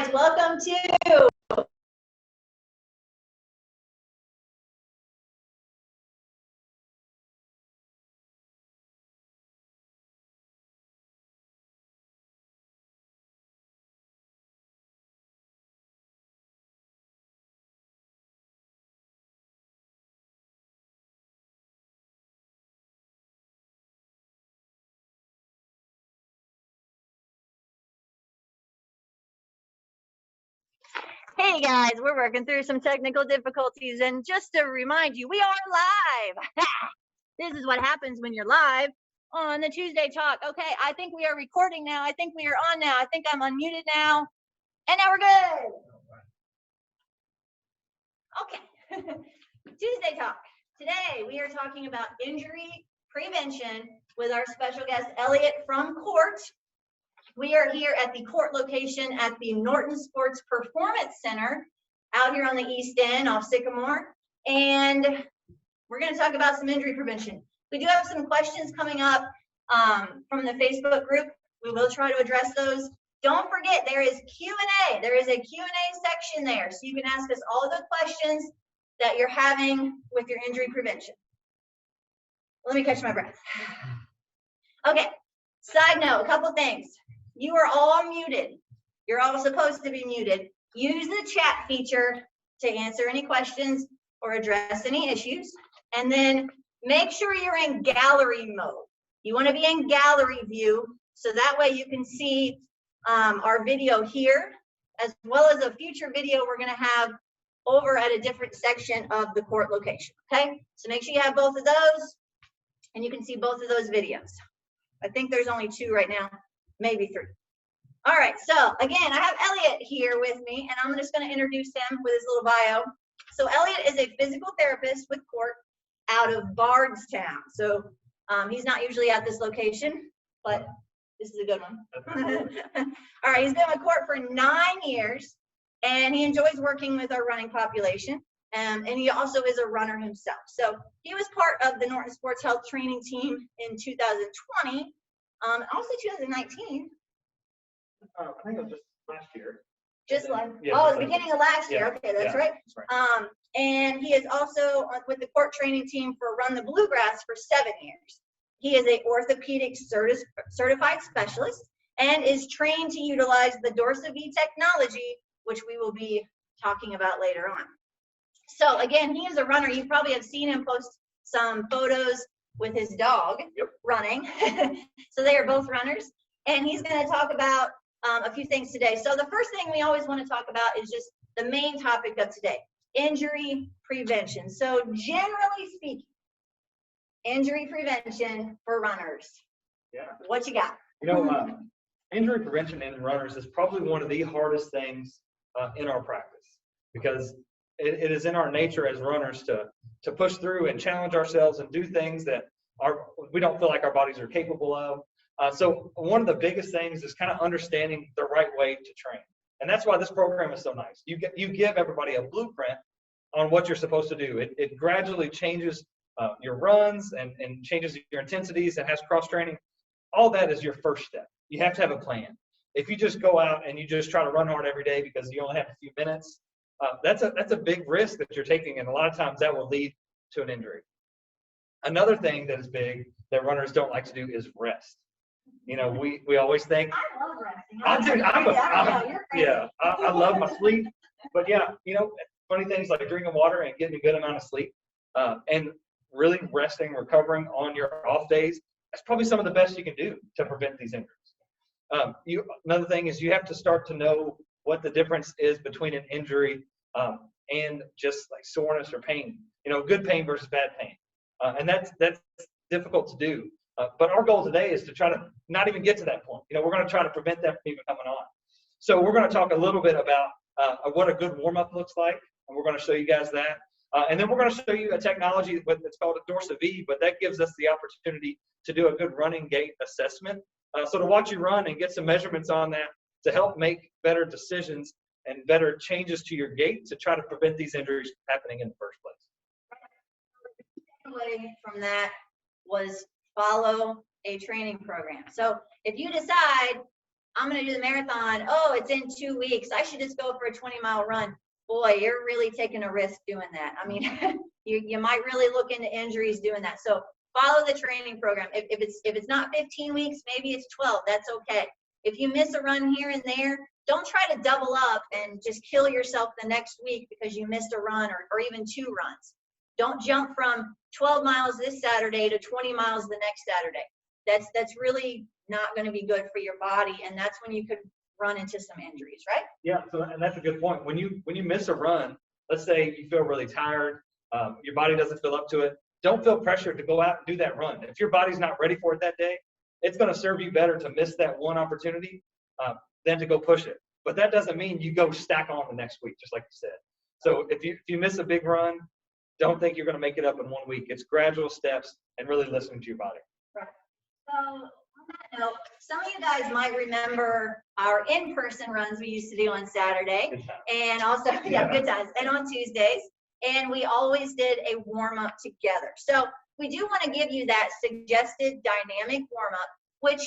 guys, welcome to Hey guys, we're working through some technical difficulties, and just to remind you, we are live. This is what happens when you're live on the Tuesday Talk. Okay, I think we are recording now. I think we are on now. I think I'm unmuted now. And now we're good. Okay, Tuesday Talk. Today we are talking about injury prevention with our special guest, Elliot from KORT. We are here at the KORT location at the Norton Sports Performance Center out here on the East End off Sycamore. And we're going to talk about some injury prevention. We do have some questions coming up from the Facebook group. We will try to address those. Don't forget, there is Q&A. There is a Q&A section there, so you can ask us all the questions that you're having with your injury prevention. Let me catch my breath. Okay, side note, a couple things. You are all muted. You're all supposed to be muted. Use the chat feature to answer any questions or address any issues. And then make sure you're in gallery mode. You want to be in gallery view, so that way you can see our video here, as well as a future video we're going to have over at a different section of the KORT location. Okay, so make sure you have both of those, and you can see both of those videos. I think there's only 2 right now, maybe 3. All right, so again, I have Elliot here with me, and I'm just going to introduce him with his little bio. So Elliot is a physical therapist with KORT out of Bardstown. So he's not usually at this location, but this is a good one. All right, he's been with KORT for 9 years, and he enjoys working with our running population. And he also is a runner himself. So he was part of the Norton Sports Health training team in 2020, also 2019. I think it was just last year. Just like, yeah, oh, the beginning of last year. Yeah, Okay, that's yeah, right. That's right. And he is also with the KORT training team for Run the Bluegrass for 7 years. He is a orthopedic certified specialist and is trained to utilize the Dorsal V Technology, which we will be talking about later on. So again, he is a runner. You probably have seen him post some photos with his dog running. So they are both runners. And he's going to talk about a few things today. So the first thing we always want to talk about is just the main topic of today, injury prevention. So generally speaking, injury prevention for runners. Yeah. What you got? You know, injury prevention in runners is probably one of the hardest things in our practice, because it is in our nature as runners to push through and challenge ourselves and do things that we don't feel like our bodies are capable of. So one of the biggest things is kind of understanding the right way to train. And that's why this program is so nice. You give everybody a blueprint on what you're supposed to do. It gradually changes your runs and changes your intensities and has cross training. All that is your first step. You have to have a plan. If you just go out and you just try to run hard every day because you only have a few minutes, that's a big risk that you're taking, and a lot of times that will lead to an injury. Another thing that is big that runners don't like to do is rest. You know, we always think. I love resting. I love my sleep. But yeah, you know, funny things like drinking water and getting a good amount of sleep, and really resting, recovering on your off days. That's probably some of the best you can do to prevent these injuries. Another thing is you have to start to know what the difference is between an injury and just like soreness or pain. You know, good pain versus bad pain, and that's difficult to do. But our goal today is to try to not even get to that point. You know, we're going to try to prevent that from even coming on. So we're going to talk a little bit about what a good warm-up looks like, and we're going to show you guys that. And then we're going to show you a technology that's called a dorsaVi, but that gives us the opportunity to do a good running gait assessment. So to watch you run and get some measurements on that to help make better decisions and better changes to your gait to try to prevent these injuries happening in the first place. The takeaway from that was follow a training program. So if you decide I'm going to do the marathon. Oh, it's in 2 weeks. I should just go for a 20-mile run. Boy, you're really taking a risk doing that. I mean, you might really look into injuries doing that. So follow the training program. If it's not 15 weeks, maybe it's 12. That's okay. If you miss a run here and there, don't try to double up and just kill yourself the next week because you missed a run or even 2 runs. Don't jump from 12 miles this Saturday to 20 miles the next Saturday. That's really not going to be good for your body, and that's when you could run into some injuries, right? Yeah, so and that's a good point. When you miss a run, let's say you feel really tired, your body doesn't feel up to it. Don't feel pressured to go out and do that run. If your body's not ready for it that day, it's going to serve you better to miss that one opportunity than to go push it. But that doesn't mean you go stack on the next week, just like you said. So if you miss a big run, don't think you're going to make it up in 1 week. It's gradual steps and really listening to your body. Right. So on that note, some of you guys might remember our in-person runs we used to do on Saturday, and also good times, and on Tuesdays, and we always did a warm-up together. So we do want to give you that suggested dynamic warm-up, which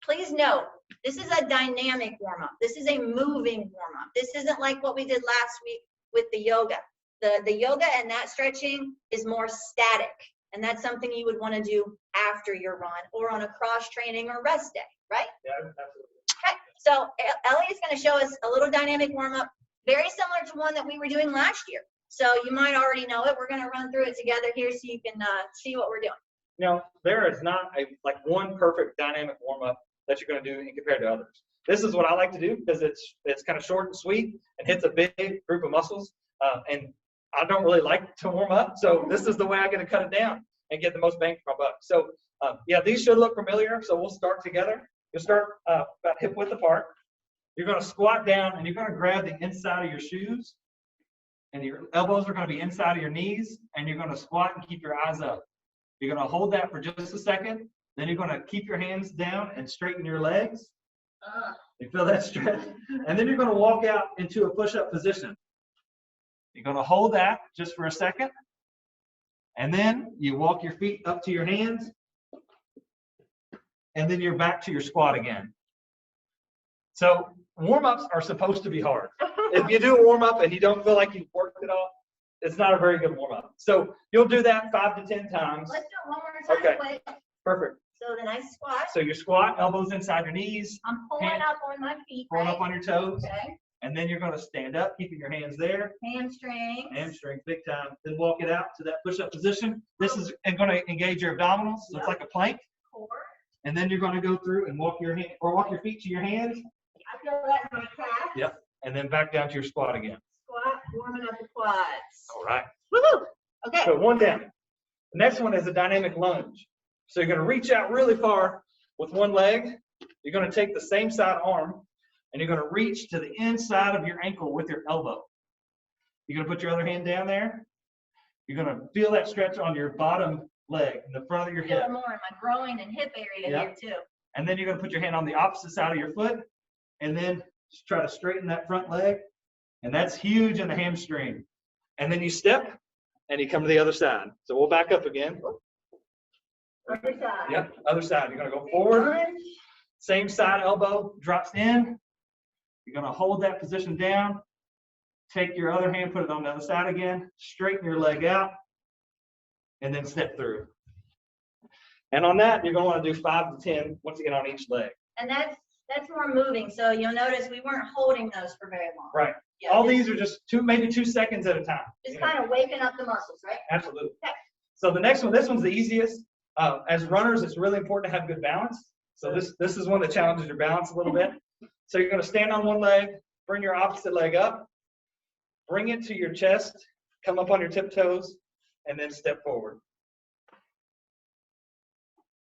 please note, this is a dynamic warm-up. This is a moving warm-up. This isn't like what we did last week with the yoga. The yoga and that stretching is more static, and that's something you would want to do after your run or on a cross training or rest day, right? Yeah, absolutely. Okay, so Elliot's going to show us a little dynamic warm-up, very similar to one that we were doing last year. So you might already know it. We're going to run through it together here so you can see what we're doing. You know, there is not one perfect dynamic warm-up that you're going to do compared to others. This is what I like to do because it's kind of short and sweet and hits a big group of muscles. And I don't really like to warm up, so this is the way I'm going to cut it down and get the most bang for my buck. So yeah, these should look familiar. So we'll start together. You'll start about hip width apart. You're going to squat down and you're going to grab the inside of your shoes, and your elbows are going to be inside of your knees, and you're going to squat and keep your eyes up. You're going to hold that for just a second. Then you're going to keep your hands down and straighten your legs. You feel that stretch? And then you're going to walk out into a push-up position. You're going to hold that just for a second. And then you walk your feet up to your hands. And then you're back to your squat again. So warm-ups are supposed to be hard. If you do a warm-up and you don't feel like you've worked it off, it's not a very good warm-up. So you'll do that 5 to 10 times. Let's do it one more time. Okay. Perfect. So then I squat. So you squat, elbows inside your knees. I'm pulling up on my feet. Pulling up on your toes. Okay. And then you're going to stand up, keeping your hands there. Hamstrings. Hamstrings, big time. Then walk it out to that push-up position. This is going to engage your abdominals. So it's like a plank. Core. And then you're going to go through and walk your feet to your hands. I feel that in my calf. Yep. And then back down to your squat again. Squat, warming up the quads. All right. Woohoo! Okay. So one down. The next one is a dynamic lunge. So you're going to reach out really far with one leg. You're going to take the same side arm, and you're going to reach to the inside of your ankle with your elbow. You're going to put your other hand down there. You're going to feel that stretch on your bottom leg in the front of your hip. Feel more in my groin and hip area here too. And then you're going to put your hand on the opposite side of your foot, and then just try to straighten that front leg. And that's huge in the hamstring. And then you step, and you come to the other side. So we'll back up again. Other side. Yep, other side. You're going to go forward. Lunge. Same side elbow drops in. You're going to hold that position down. Take your other hand, put it on the other side again. Straighten your leg out. And then step through. And on that, you're going to want to do 5 to 10 once again on each leg. And that's more moving. So you'll notice we weren't holding those for very long. Right. Yeah, All these are just maybe 2 seconds at a time. Just kind of waking up the muscles, right? Absolutely. Okay. So the next one, this one's the easiest. As runners, it's really important to have good balance. So this is one that challenges your balance a little bit. So you're going to stand on one leg, bring your opposite leg up, bring it to your chest, come up on your tiptoes, and then step forward.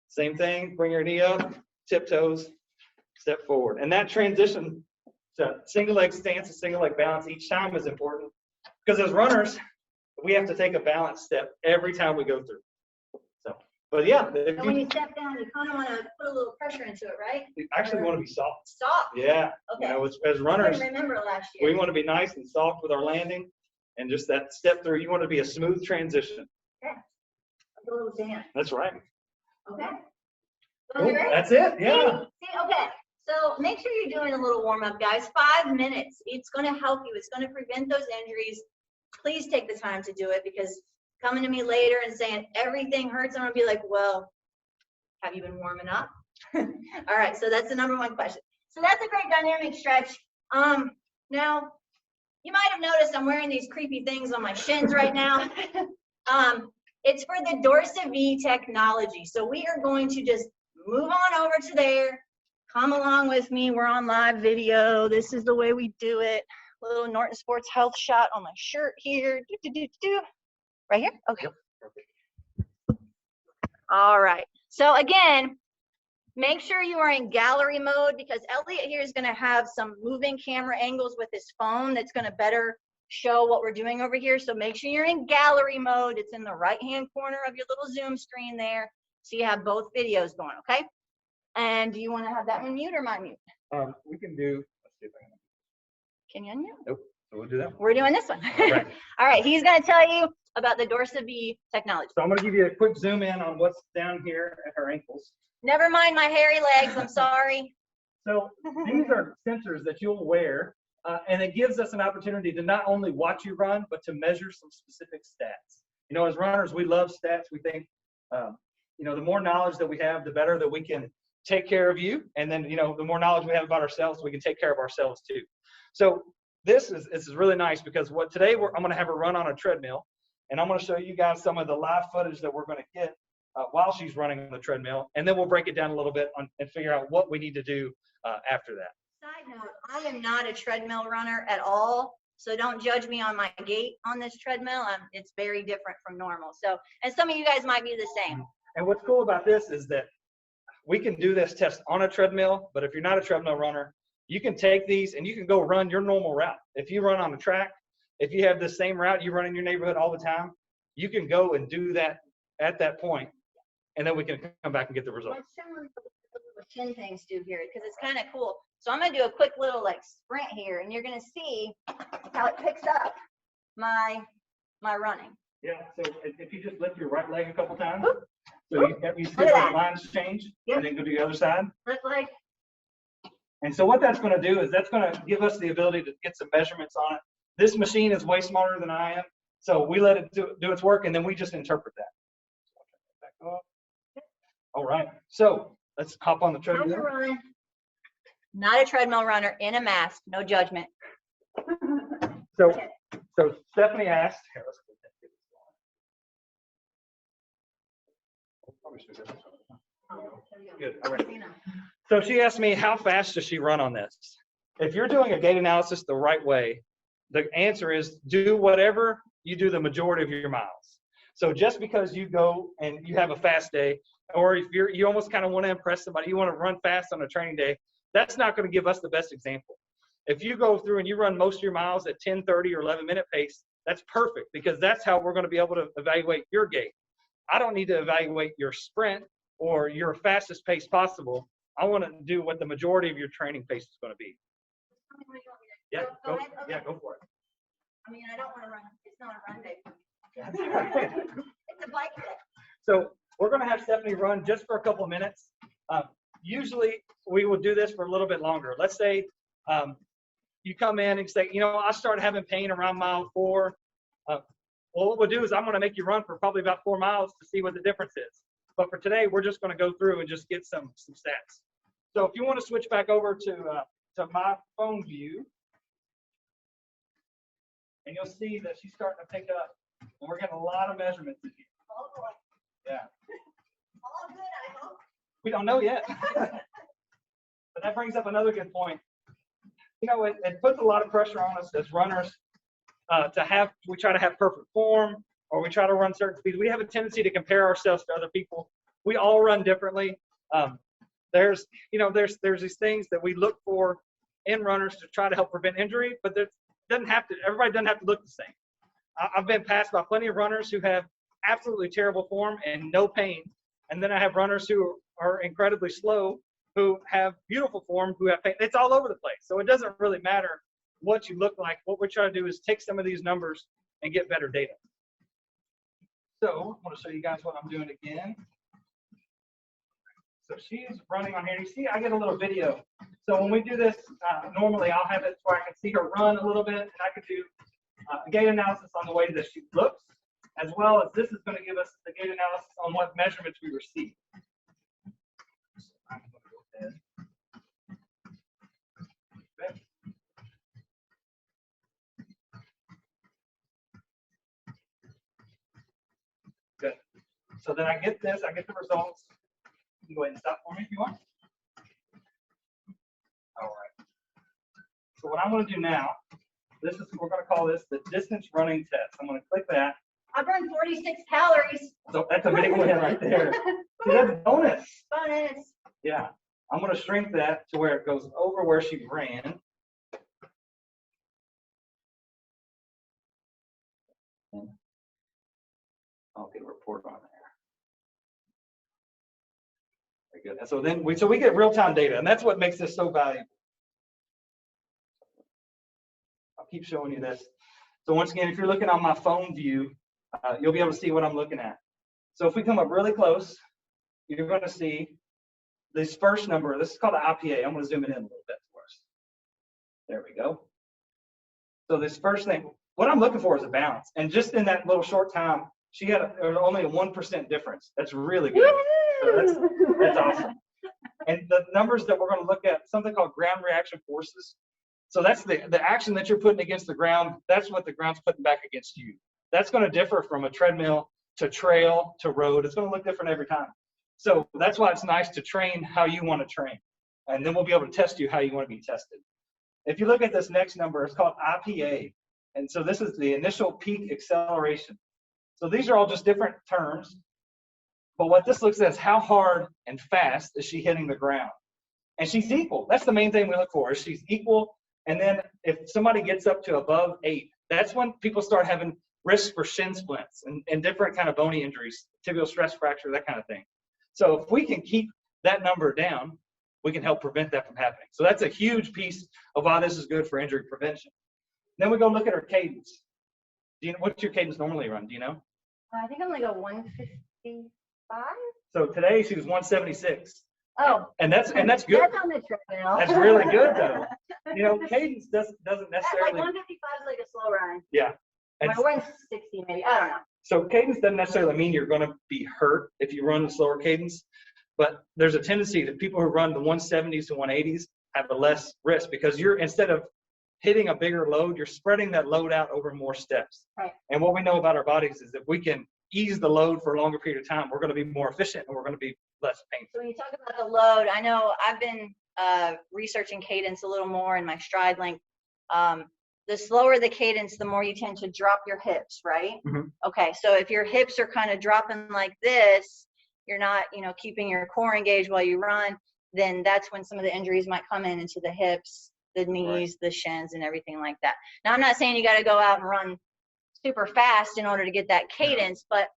Same thing, bring your knee up, tiptoes, step forward. And that transition to single leg stance and single leg balance each time is important because as runners, we have to take a balance step every time we go through. But yeah, So when you step down, you kind of want to put a little pressure into it, right? we actually want to be soft. Soft. Yeah. Okay. You know, as I runners, couldn't remember last year. we want to be nice and soft with our landing, and just that step through. You want to be a smooth transition. Okay. Like a little dance. That's right. Okay. So Cool. you ready? That's it. Yeah. See, okay. So make sure you're doing a little warm up, guys. 5 minutes. It's going to help you. It's going to prevent those injuries. Please take the time to do it, because coming to me later and saying everything hurts, I'm going to be like, well, have you been warming up? All right. So that's the #1 question. So that's a great dynamic stretch. Now, you might have noticed I'm wearing these creepy things on my shins right now. It's for the Dorsal V Technology. So we are going to just move on over to there. Come along with me. We're on live video. This is the way we do it. A little Norton Sports Health shot on my shirt here. Right here? Okay. Yep. All right. So again, make sure you are in gallery mode, because Elliot here is going to have some moving camera angles with his phone that's going to better show what we're doing over here. So make sure you're in gallery mode. It's in the right-hand corner of your little Zoom screen there. So you have both videos going, okay? And do you want to have that one mute or my mute? We can do, let's see if I Can you unmute? Nope. So we'll do that one. We're doing this one. All right. All right. He's going to tell you about the Dorsal V Technology. So I'm going to give you a quick zoom in on what's down here at her ankles. Never mind my hairy legs. I'm sorry. So these are sensors that you'll wear, and it gives us an opportunity to not only watch you run, but to measure some specific stats. You know, as runners, we love stats. We think, you know, the more knowledge that we have, the better that we can take care of you. And then, you know, the more knowledge we have about ourselves, we can take care of ourselves too. So this is really nice, because today I'm going to have her run on a treadmill, and I'm going to show you guys some of the live footage that we're going to get while she's running on the treadmill, and then we'll break it down a little bit and figure out what we need to do after that. Side note, I am not a treadmill runner at all, so don't judge me on my gait on this treadmill. It's very different from normal. So, and some of you guys might be the same. And what's cool about this is that we can do this test on a treadmill, but if you're not a treadmill runner, you can take these and you can go run your normal route. If you run on the track, if you have the same route you run in your neighborhood all the time, you can go and do that at that point, and then we can come back and get the results. Let's show them what Shin things do here, because it's kind of cool. So I'm going to do a quick little like sprint here, and you're going to see how it picks up my running. Yeah, so if you just lift your right leg a couple times, Oop. so you see the lines change, Yep. and then go to the other side. Left leg. And so what that's going to do is that's going to give us the ability to get some measurements on it. This machine is way smarter than I am, so we let it do its work, and then we just interpret that. Back up. All right, so let's hop on the How's treadmill. your run? Not a treadmill runner, in a mask, no judgment. So Stephanie asked, here, let's get this going. Good, all right. So she asked me, how fast does she run on this? If you're doing a gait analysis the right way, the answer is do whatever you do the majority of your miles. So just because you go and you have a fast day, or if you almost kind of want to impress somebody, you want to run fast on a training day, that's not going to give us the best example. If you go through and you run most of your miles at 10, 30, or 11-minute pace, that's perfect, because that's how we're going to be able to evaluate your gait. I don't need to evaluate your sprint or your fastest pace possible. I want to do what the majority of your training pace is going to be. Yeah, Go ahead. Okay. Yeah, go for it. I mean, I don't want to run. It's not a run day. It's a bike day. So we're going to have Stephanie run just for a couple of minutes. Usually we will do this for a little bit longer. Let's say you come in and say, you know, I started having pain around mile 4. Well, what we'll do is I'm going to make you run for probably about 4 miles to see what the difference is. But for today, we're just going to go through and just get some stats. So if you want to switch back over to my phone view, and you'll see that she's starting to pick up, and we're getting a lot of measurements in here. Oh boy. Yeah. All good, I hope. We don't know yet. But that brings up another good point. You know, it puts a lot of pressure on us as runners we try to have perfect form, or we try to run certain speeds. We have a tendency to compare ourselves to other people. We all run differently. There's these things that we look for in runners to try to help prevent injury, but everybody doesn't have to look the same. I've been passed by plenty of runners who have absolutely terrible form and no pain. And then I have runners who are incredibly slow, who have beautiful form, who have pain. It's all over the place. So it doesn't really matter what you look like. What we're trying to do is take some of these numbers and get better data. So I want to show you guys what I'm doing again. So she's running on here. You see, I get a little video. So when we do this, normally I'll have it where I can see her run a little bit, and I can do a gait analysis on the way that she looks, as well as this is going to give us the gait analysis on what measurements we receive. I'm going to go ahead. Okay. Good. So then I get this, I get the results. You can go ahead and stop for me if you want. All right. So what I'm going to do now, we're going to call this the distance running test. I'm going to click that. I burned 46 calories. So that's a big win right there. See, that's a bonus. Bonus. Yeah. I'm going to shrink that to where it goes over where she ran. I'll get a report on there. Very good. And so then we get real-time data, and that's what makes this so valuable. I'll keep showing you this. So once again, if you're looking on my phone view, you'll be able to see what I'm looking at. So if we come up really close, you're going to see this first number. This is called the IPA. I'm going to zoom it in a little bit for us. There we go. So this first thing, what I'm looking for is a balance. And just in that little short time, there was only a 1% difference. That's really good. So that's awesome. And the numbers that we're going to look at, something called ground reaction forces. So that's the action that you're putting against the ground. That's what the ground's putting back against you. That's going to differ from a treadmill to trail to road. It's going to look different every time. So that's why it's nice to train how you want to train. And then we'll be able to test you how you want to be tested. If you look at this next number, it's called IPA. And so this is the initial peak acceleration. So these are all just different terms. But what this looks at is how hard and fast is she hitting the ground. And she's equal. That's the main thing we look for, is she's equal. And then if somebody gets up to above 8, that's when people start having risks for shin splints and different kind of bony injuries, tibial stress fracture, that kind of thing. So if we can keep that number down, we can help prevent that from happening. So that's a huge piece of why this is good for injury prevention. Then we go look at her cadence. What's your cadence normally run? Do you know? I think I'm going to go 155. So today she was 176. Oh. And that's good. That's on the treadmill. That's really good though. Cadence doesn't necessarily. Like 155 is like a slow run. Yeah. And My 160 maybe. I don't know. So cadence doesn't necessarily mean you're going to be hurt if you run the slower cadence, but there's a tendency that people who run the 170s to 180s have a less risk because instead of hitting a bigger load, you're spreading that load out over more steps. Right. And what we know about our bodies is if we can ease the load for a longer period of time, we're going to be more efficient and we're going to be less painful. So when you talk about the load, I know I've been researching cadence a little more in my stride length. The slower the cadence, the more you tend to drop your hips, right? Mm-hmm. Okay, so if your hips are kind of dropping like this, you're not, keeping your core engaged while you run, then that's when some of the injuries might come into the hips, the knees, the shins, and everything like that. Now, I'm not saying you got to go out and run super fast in order to get that cadence, but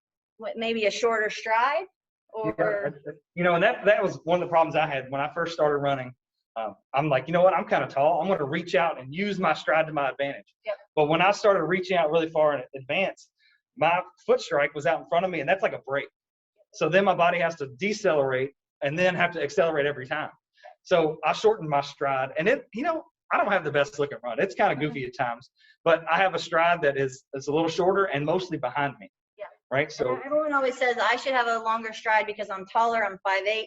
maybe a shorter stride or. Yeah, and that was one of the problems I had when I first started running. I'm like, you know what? I'm kind of tall. I'm going to reach out and use my stride to my advantage. Yep. But when I started reaching out really far in advance, my foot strike was out in front of me, and that's like a brake. So then my body has to decelerate and then have to accelerate every time. So I shortened my stride, and I don't have the best looking run. It's kind of goofy at times, but I have a stride that is a little shorter and mostly behind me. Yeah. Right. So everyone always says I should have a longer stride because I'm taller. I'm 5'8".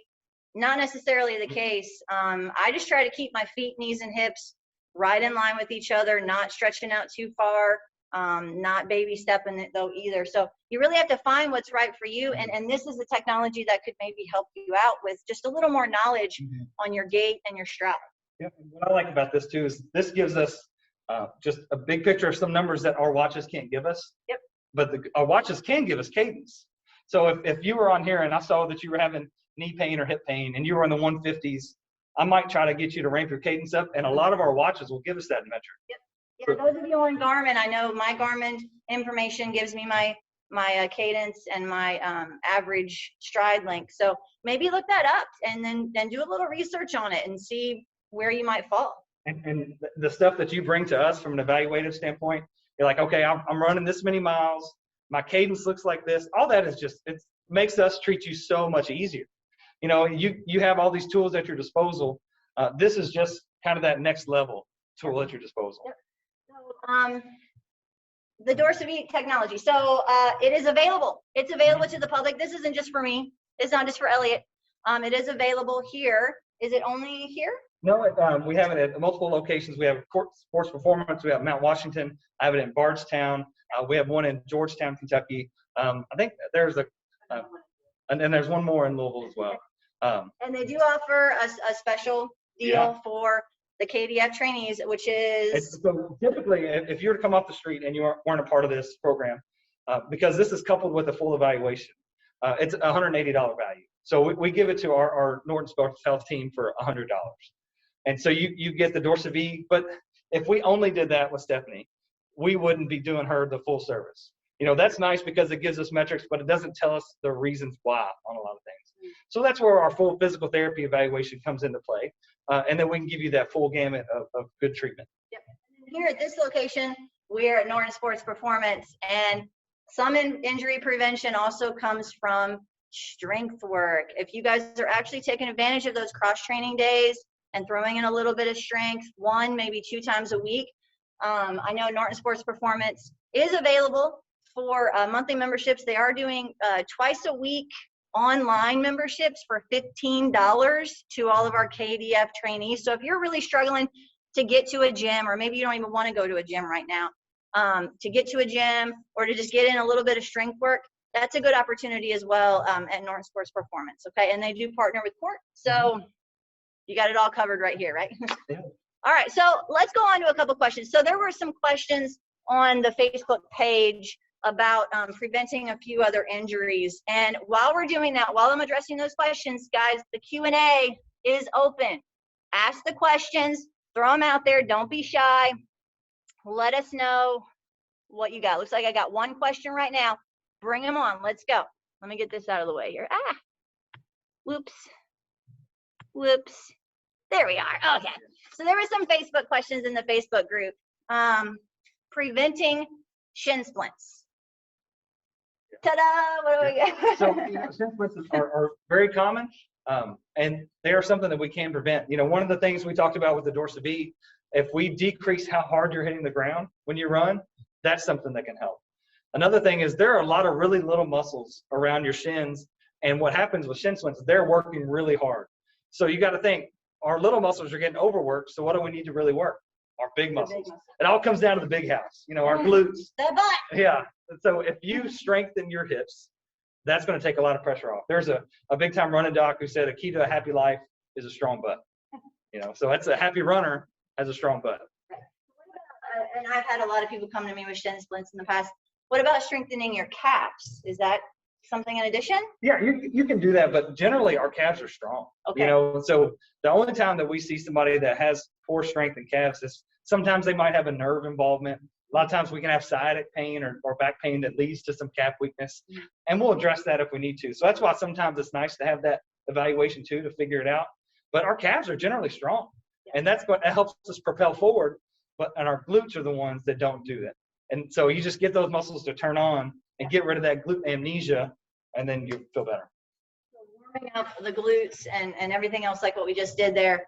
Not necessarily the case. I just try to keep my feet, knees, and hips right in line with each other, not stretching out too far, not baby stepping it though either. So you really have to find what's right for you. And this is the technology that could maybe help you out with just a little more knowledge on your gait and your stride. Yeah. What I like about this too is this gives us just a big picture of some numbers that our watches can't give us. Yep. But our watches can give us cadence. So if you were on here and I saw that you were having knee pain or hip pain and you were in the 150s, I might try to get you to ramp your cadence up, and a lot of our watches will give us that metric. Yep. Yeah, those of you on Garmin, I know my Garmin information gives me my cadence and my average stride length. So maybe look that up and then do a little research on it and see where you might fall. And the stuff that you bring to us from an evaluative standpoint, you're like, okay, I'm running this many miles, my cadence looks like this. All that is it makes us treat you so much easier. You know, you have all these tools at your disposal. This is just kind of that next level tool at your disposal. Yep. So, the Dorsal V Technology. So it is available. It's available to the public. This isn't just for me. It's not just for Elliot. It is available here. Is it only here? No, we have it at multiple locations. We have KORT Sports Performance. We have Mount Washington. I have it in Bardstown. We have one in Georgetown, Kentucky. I think there's and then there's one more in Louisville as well. And they do offer a special deal for the KDF trainees, which is so typically if you were to come off the street and you weren't a part of this program, because this is coupled with a full evaluation, it's a $180 value. So we give it to our Norton Sports Health team for $100. And so you get the dorsaVi, but if we only did that with Stephanie, we wouldn't be doing her the full service. You know, that's nice because it gives us metrics, but it doesn't tell us the reasons why on a lot of things. So that's where our full physical therapy evaluation comes into play. And then we can give you that full gamut of good treatment. Yep. Here at this location, we're at Norton Sports Performance, and some injury prevention also comes from strength work. If you guys are actually taking advantage of those cross-training days and throwing in a little bit of strength, 1, maybe 2 times a week, I know Norton Sports Performance is available for monthly memberships. They are doing twice a week online memberships for $15 to all of our KDF trainees. So if you're really struggling to get to a gym, or maybe you don't even want to go to a gym right now, to get to a gym or to just get in a little bit of strength work, that's a good opportunity as well at Norton Sports Performance. Okay, and they do partner with KORT, so you got it all covered right here, right? Yeah. All right, so let's go on to a couple questions. So there were some questions on the Facebook page about preventing a few other injuries. And while we're doing that, while I'm addressing those questions, guys, the Q&A is open. Ask the questions, throw them out there. Don't be shy. Let us know what you got. Looks like I got one question right now. Bring them on. Let's go. Let me get this out of the way here. Whoops. Whoops. There we are. Okay. So there were some Facebook questions in the Facebook group. Preventing shin splints. Ta-da! What do we got? So shin splints are very common, and they are something that we can prevent. You know, one of the things we talked about with the dorsaVi, if we decrease how hard you're hitting the ground when you run, that's something that can help. Another thing is there are a lot of really little muscles around your shins, and what happens with shin splints is they're working really hard. So you got to think, our little muscles are getting overworked, so what do we need to really work? Our big muscles. It all comes down to the big house, you know, our glutes. The butt. Yeah. So if you strengthen your hips, that's going to take a lot of pressure off. There's a big time running doc who said a key to a happy life is a strong butt. You know, so that's a happy runner has a strong butt. And I've had a lot of people come to me with shin splints in the past. What about strengthening your calves? Is that something in addition? Yeah, you can do that, but generally our calves are strong. Okay. You know, so the only time that we see somebody that has poor strength in calves is sometimes they might have a nerve involvement. A lot of times we can have sciatic pain or back pain that leads to some calf weakness, and we'll address that if we need to. So that's why sometimes it's nice to have that evaluation too to figure it out. But our calves are generally strong, and that helps us propel forward. And our glutes are the ones that don't do that. And so you just get those muscles to turn on and get rid of that glute amnesia, and then you feel better. So warming up the glutes and everything else like what we just did there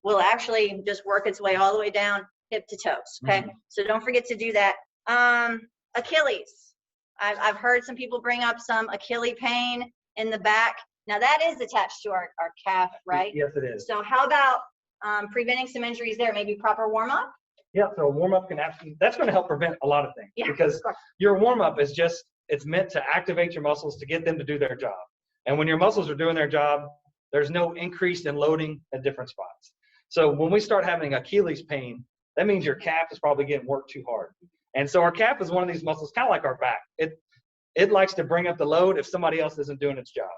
will actually just work its way all the way down hip to toes. Okay, so don't forget to do that. Achilles. I've heard some people bring up some Achilles pain in the back. Now that is attached to our calf, right? Yes, it is. So how about preventing some injuries there? Maybe proper warm up. Yeah, so a warm-up can absolutely, that's going to help prevent a lot of things, because your warm-up is just, it's meant to activate your muscles to get them to do their job. And when your muscles are doing their job, there's no increase in loading at different spots. So when we start having Achilles pain, that means your calf is probably getting worked too hard. And so our calf is one of these muscles, kind of like our back. It likes to bring up the load if somebody else isn't doing its job.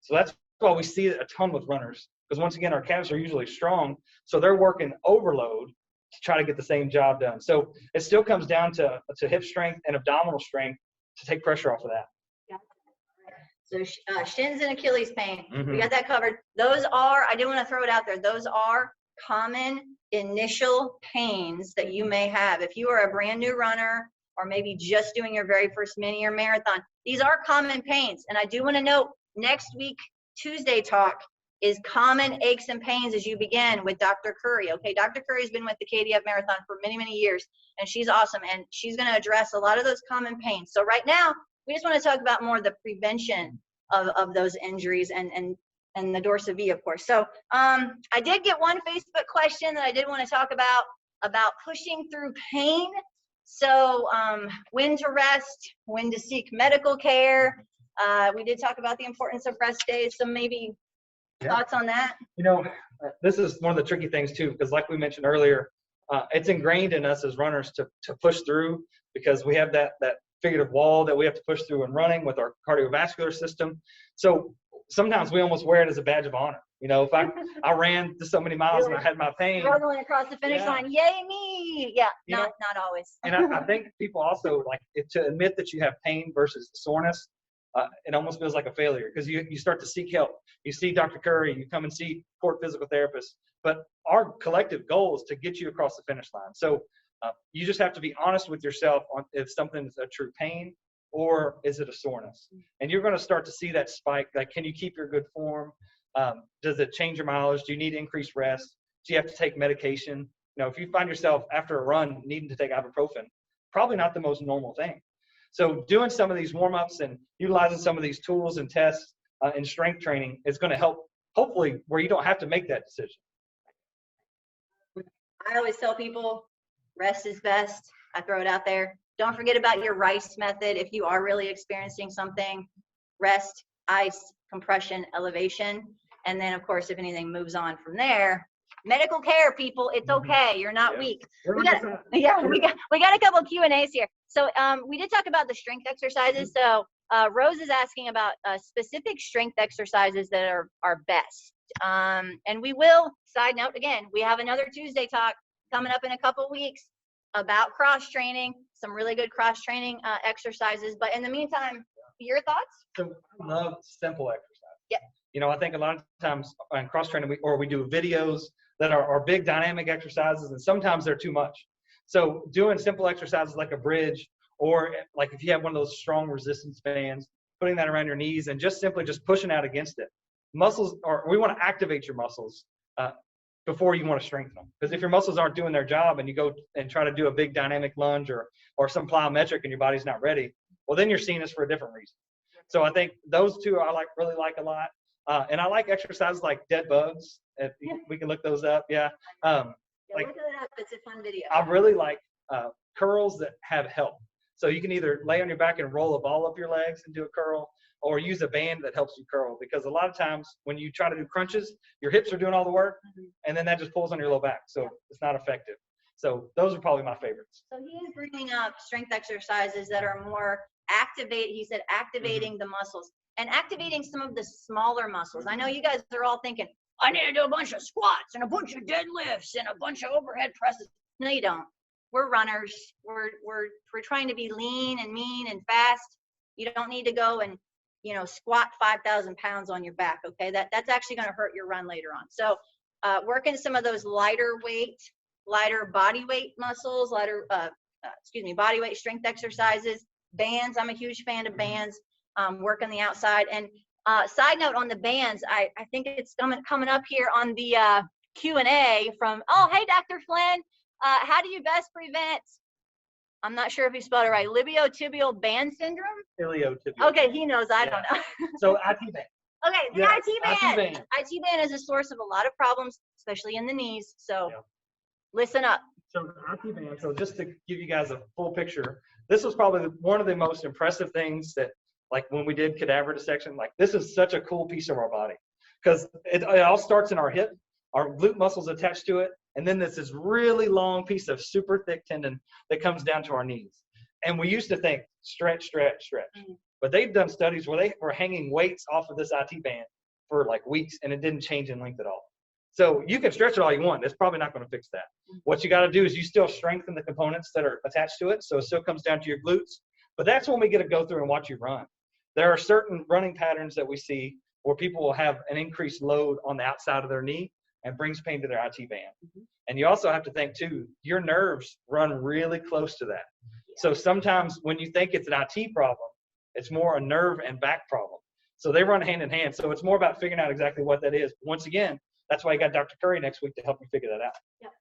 So that's why we see it a ton with runners, because once again, our calves are usually strong, so they're working overload to try to get the same job done. So it still comes down to hip strength and abdominal strength to take pressure off of that. So shins and Achilles pain, we got that covered. Those are, I do want to throw it out there, those are common initial pains that you may have. If you are a brand new runner or maybe just doing your very first mini or marathon, these are common pains. And I do want to note, next week Tuesday talk is common aches and pains as you begin with Dr. Curry. Okay, Dr. Curry's been with the KDF Marathon for many, many years, and she's awesome, and she's going to address a lot of those common pains. So right now, we just want to talk about more of the prevention of those injuries and the Dorsal V, of course. So I did get one Facebook question that I did want to talk about pushing through pain. So when to rest, when to seek medical care. We did talk about the importance of rest days, so maybe thoughts on that? This is one of the tricky things too, because like we mentioned earlier, it's ingrained in us as runners to push through, because we have that figurative wall that we have to push through in running with our cardiovascular system. So sometimes we almost wear it as a badge of honor. If I ran so many miles and I had my pain, struggling across the finish line, yay me! Yeah, not always. And I think people also like to admit that you have pain versus soreness. It almost feels like a failure, because you start to seek help. You see Dr. Curry, you come and see KORT Physical Therapist, but our collective goal is to get you across the finish line. So you just have to be honest with yourself on if something's a true pain or is it a soreness. And you're going to start to see that spike. Like, can you keep your good form? Does it change your mileage? Do you need increased rest? Do you have to take medication? If you find yourself after a run needing to take ibuprofen, probably not the most normal thing. So doing some of these warm-ups and utilizing some of these tools and tests and strength training is going to help, hopefully, where you don't have to make that decision. I always tell people, rest is best. I throw it out there. Don't forget about your RICE method. If you are really experiencing something, rest, ice, compression, elevation. And then, of course, if anything moves on from there, medical care, people, it's okay. You're not weak. We got a couple of Q&As here. So we did talk about the strength exercises. So Rose is asking about specific strength exercises that are best. And we will, side note, again, we have another Tuesday talk coming up in a couple weeks about cross training, some really good cross training exercises. But in the meantime, your thoughts? So I love simple exercise. Yeah. I think a lot of times in cross training, we do videos that are big dynamic exercises, and sometimes they're too much. So doing simple exercises like a bridge, or like if you have one of those strong resistance bands, putting that around your knees and just simply pushing out against it. We want to activate your muscles before you want to strengthen them. Because if your muscles aren't doing their job and you go and try to do a big dynamic lunge or some plyometric and your body's not ready, well, then you're seeing this for a different reason. So I think those two I really like a lot. And I like exercises like dead bugs. We can look those up. Yeah. Look it up. It's a fun video. I really like curls that have help. So you can either lay on your back and roll a ball up your legs and do a curl, or use a band that helps you curl. Because a lot of times when you try to do crunches, your hips are doing all the work, and then that just pulls on your low back. So it's not effective. So those are probably my favorites. So he is bringing up strength exercises that are more activating the muscles and activating some of the smaller muscles. I know you guys are all thinking, I need to do a bunch of squats and a bunch of deadlifts and a bunch of overhead presses. No, you don't. We're runners. We're trying to be lean and mean and fast. You don't need to go and squat 5,000 pounds on your back. Okay, that's actually going to hurt your run later on. So working some of those lighter body weight muscles, body weight strength exercises, bands. I'm a huge fan of bands. Work on the outside. And side note on the bands, I think it's coming up here on the Q&A from, hey, Dr. Flynn, how do you best prevent, I'm not sure if he spelled it right, iliotibial band syndrome? Iliotibial. Okay, he knows, I don't know. So IT band. Okay, the IT band. IT band is a source of a lot of problems, especially in the knees. So listen up. So IT band, so just to give you guys a full picture, this was probably one of the most impressive things that, like when we did cadaver dissection, like this is such a cool piece of our body, because it all starts in our hip, our glute muscles attached to it, and then there's this really long piece of super thick tendon that comes down to our knees. And we used to think stretch. But they've done studies where they were hanging weights off of this IT band for like weeks, and it didn't change in length at all. So you can stretch it all you want. It's probably not going to fix that. What you got to do is you still strengthen the components that are attached to it, so it still comes down to your glutes. But that's when we get to go through and watch you run. There are certain running patterns that we see where people will have an increased load on the outside of their knee and brings pain to their IT band. And you also have to think too, your nerves run really close to that. So sometimes when you think it's an IT problem, it's more a nerve and back problem. So they run hand in hand. So it's more about figuring out exactly what that is. Once again, that's why I got Dr. Curry next week to help me figure that out. Yep.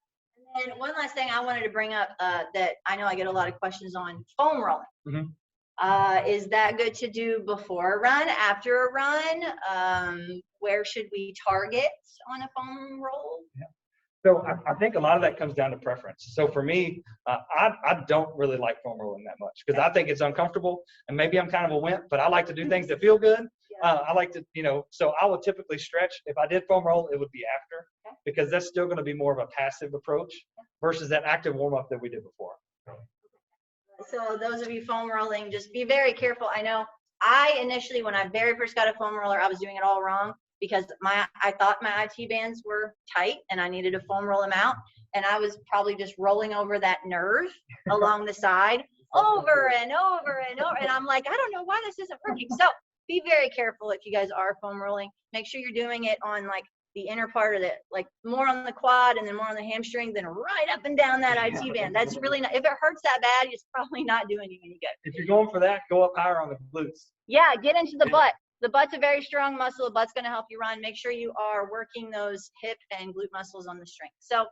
And one last thing I wanted to bring up that I know I get a lot of questions on, foam rolling. Is that good to do before a run, after a run? Where should we target on a foam roll? Yeah. So I think a lot of that comes down to preference. So for me, I don't really like foam rolling that much because I think it's uncomfortable, and maybe I'm kind of a wimp, but I like to do things that feel good. I like to, so I would typically stretch. If I did foam roll, it would be after, because that's still going to be more of a passive approach versus that active warm up that we did before. So those of you foam rolling, just be very careful. I know I initially, when I very first got a foam roller, I was doing it all wrong because I thought my IT bands were tight and I needed to foam roll them out. And I was probably just rolling over that nerve along the side over and over and over. And I'm like, I don't know why this isn't working. So be very careful if you guys are foam rolling. Make sure you're doing it on like the inner part of it, like more on the quad and then more on the hamstring, then right up and down that IT band. That's really not, if it hurts that bad, it's probably not doing you any good. If you're going for that, go up higher on the glutes. Yeah, get into the butt. The butt's a very strong muscle. The butt's going to help you run. Make sure you are working those hip and glute muscles on the strength. So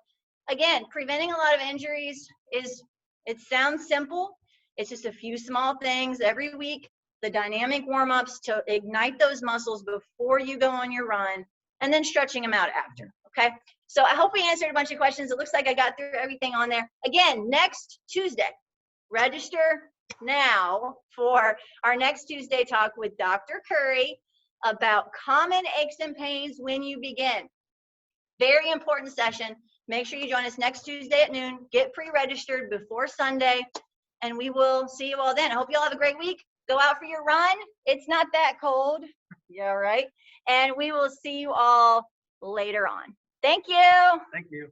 again, preventing a lot of injuries it sounds simple. It's just a few small things every week. The dynamic warm-ups to ignite those muscles before you go on your run, and then stretching them out after, okay? So I hope we answered a bunch of questions. It looks like I got through everything on there. Again, next Tuesday, register now for our next Tuesday talk with Dr. Curry about common aches and pains when you begin. Very important session. Make sure you join us next Tuesday at noon. Get pre-registered before Sunday, and we will see you all then. I hope you all have a great week. Go out for your run. It's not that cold. Yeah, right. And we will see you all later on. Thank you. Thank you.